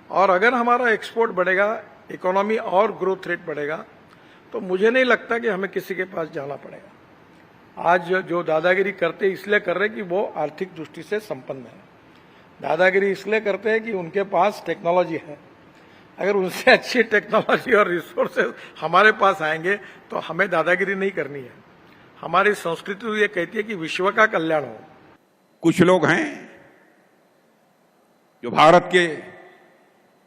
और अगर हमारा एक्सपोर्ट बढ़ेगा, इकोनॉमी और ग्रोथ रेट बढ़ेगा, तो मुझे नहीं लगता कि हमें किसी के पास जाना पड़ेगा। आज जो दादागिरी करते इसलिए कर रहे हैं कि वो आर्थिक दृष्टि से संपन्न है। दादागिरी इसलिए करते हैं कि उनके पास टेक्नोलॉजी है। अगर उनसे अच्छी टेक्नोलॉजी और रिसोर्सेज हमारे पास आएंगे तो हमें दादागिरी नहीं करनी है। हमारी संस्कृति तो ये कहती है कि विश्व का कल्याण हो। कुछ लोग हैं जो भारत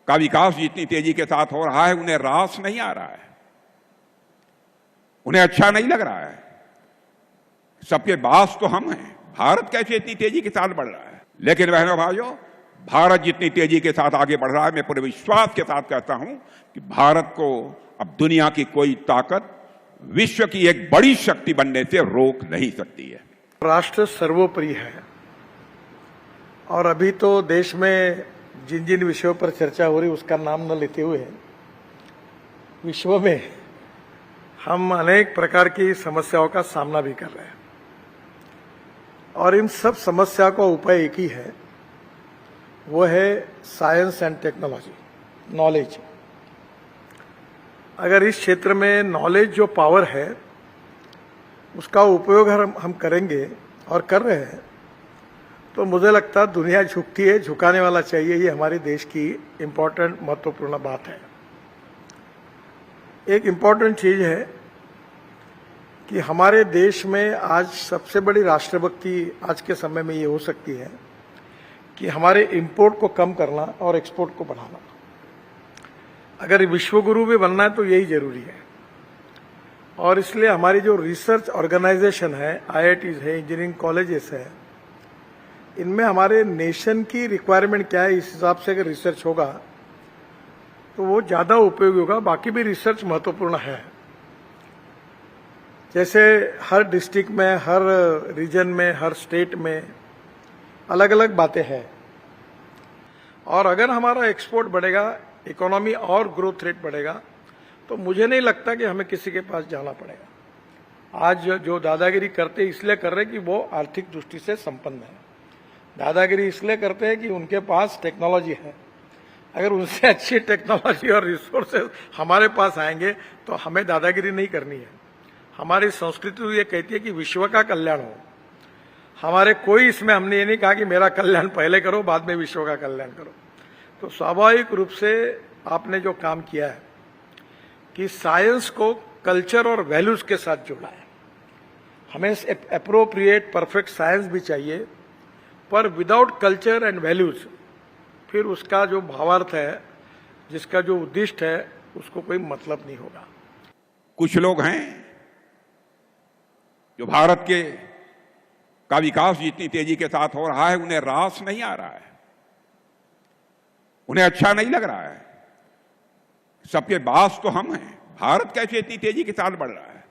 का विकास जितनी तेजी के साथ हो रहा है उन्हें रास नहीं आ रहा है, उन्हें अच्छा नहीं लग रहा है। सबके बास तो हम हैं, भारत कैसे इतनी तेजी के साथ बढ़ रहा है। लेकिन बहनों भाइयों, भारत जितनी तेजी के साथ आगे बढ़ रहा है, मैं पूरे विश्वास के साथ कहता हूं कि भारत को अब दुनिया की कोई ताकत विश्व की एक बड़ी शक्ति बनने से रोक नहीं सकती है। राष्ट्र सर्वोपरि है और अभी तो देश में जिन जिन विषयों पर चर्चा हो रही उसका नाम न लेते हुए विश्व में हम अनेक प्रकार की समस्याओं का सामना भी कर रहे हैं और इन सब समस्या का उपाय एक ही है, वो है साइंस एंड टेक्नोलॉजी, नॉलेज। अगर इस क्षेत्र में नॉलेज जो पावर है उसका उपयोग हम करेंगे और कर रहे हैं तो मुझे लगता है दुनिया झुकती है, झुकाने वाला चाहिए। ये हमारे देश की इम्पोर्टेंट महत्वपूर्ण बात है। एक इम्पोर्टेंट चीज है कि हमारे देश में आज सबसे बड़ी राष्ट्रभक्ति आज के समय में ये हो सकती है कि हमारे इंपोर्ट को कम करना और एक्सपोर्ट को बढ़ाना। अगर विश्वगुरु भी बनना है तो यही जरूरी है और इसलिए हमारी जो रिसर्च ऑर्गेनाइजेशन है, IITs है, इंजीनियरिंग कॉलेजेस है, इनमें हमारे नेशन की रिक्वायरमेंट क्या है इस हिसाब से अगर रिसर्च होगा तो वो ज्यादा उपयोगी होगा। बाकी भी रिसर्च महत्वपूर्ण है। जैसे हर डिस्ट्रिक्ट में, हर रीजन में, हर स्टेट में अलग अलग बातें हैं और अगर हमारा एक्सपोर्ट बढ़ेगा, इकोनॉमी और ग्रोथ रेट बढ़ेगा, तो मुझे नहीं लगता कि हमें किसी के पास जाना पड़ेगा। आज जो दादागिरी करते इसलिए कर रहे हैं कि वो आर्थिक दृष्टि से संपन्न है। दादागिरी इसलिए करते हैं कि उनके पास टेक्नोलॉजी है। अगर उनसे अच्छी टेक्नोलॉजी और रिसोर्सेज हमारे पास आएंगे तो हमें दादागिरी नहीं करनी है। हमारी संस्कृति तो ये कहती है कि विश्व का कल्याण हो। हमारे कोई इसमें हमने ये नहीं कहा कि मेरा कल्याण पहले करो बाद में विश्व का कल्याण करो। तो स्वाभाविक रूप से आपने जो काम किया है कि साइंस को कल्चर और वैल्यूज के साथ जोड़ा है। हमें एप्रोप्रिएट परफेक्ट साइंस भी चाहिए, पर विदाउट कल्चर एंड वैल्यूज फिर उसका जो भावार्थ है, जिसका जो उद्दिष्ट है, उसको कोई मतलब नहीं होगा। कुछ लोग हैं जो भारत का विकास जितनी तेजी के साथ हो रहा है उन्हें रास नहीं आ रहा है, उन्हें अच्छा नहीं लग रहा है। सबके बास तो हम हैं, भारत कैसे इतनी तेजी के साथ बढ़ रहा है।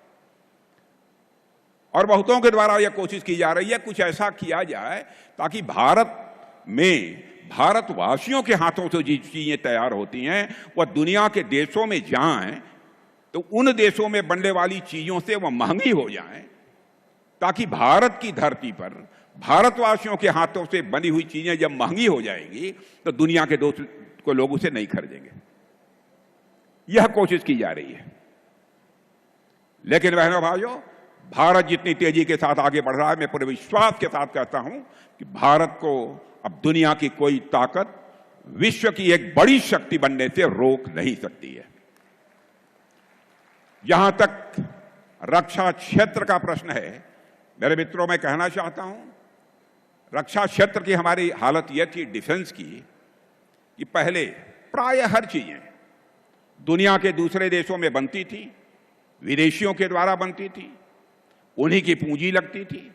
और बहुतों के द्वारा यह कोशिश की जा रही है कुछ ऐसा किया जाए ताकि भारत में भारतवासियों के हाथों से जो चीजें तैयार होती हैं वह दुनिया के देशों में जाएं तो उन देशों में बनने वाली चीजों से वह महंगी हो जाएं, ताकि भारत की धरती पर भारतवासियों के हाथों से बनी हुई चीजें जब महंगी हो जाएंगी तो दुनिया के दोस्त लोग उसे नहीं खरीदेंगे। यह कोशिश की जा रही है। लेकिन बहनों भाइयों, भारत जितनी तेजी के साथ आगे बढ़ रहा है, मैं पूरे विश्वास के साथ कहता हूं कि भारत को अब दुनिया की कोई ताकत विश्व की एक बड़ी शक्ति बनने से रोक नहीं सकती है। जहां तक रक्षा क्षेत्र का प्रश्न है, मेरे मित्रों, मैं कहना चाहता हूं, रक्षा क्षेत्र की हमारी हालत यह थी डिफेंस की कि पहले प्राय हर चीजें दुनिया के दूसरे देशों में बनती थी, विदेशियों के द्वारा बनती थी, उन्हीं की पूंजी लगती थी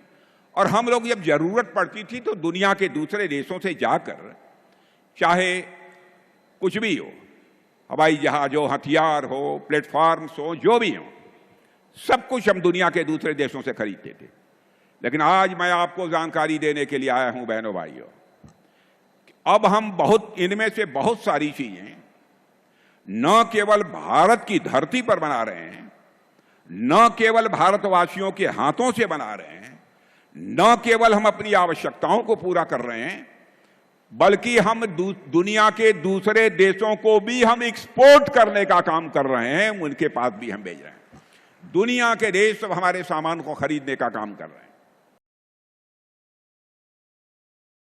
और हम लोग जब जरूरत पड़ती थी तो दुनिया के दूसरे देशों से जाकर, चाहे कुछ भी हो, हवाई जहाज हो, हथियार हो, प्लेटफॉर्म्स हो, जो भी हो, सब कुछ हम दुनिया के दूसरे देशों से खरीदते थे। लेकिन आज मैं आपको जानकारी देने के लिए आया हूं बहनों भाइयों, अब हम इनमें से बहुत सारी चीजें न केवल भारत की धरती पर बना रहे हैं, न केवल भारतवासियों के हाथों से बना रहे हैं, न केवल हम अपनी आवश्यकताओं को पूरा कर रहे हैं, बल्कि हम दुनिया के दूसरे देशों को भी हम एक्सपोर्ट करने का काम कर रहे हैं, उनके पास भी हम भेज रहे हैं। दुनिया के देश सब हमारे सामान को खरीदने का काम कर रहे हैं।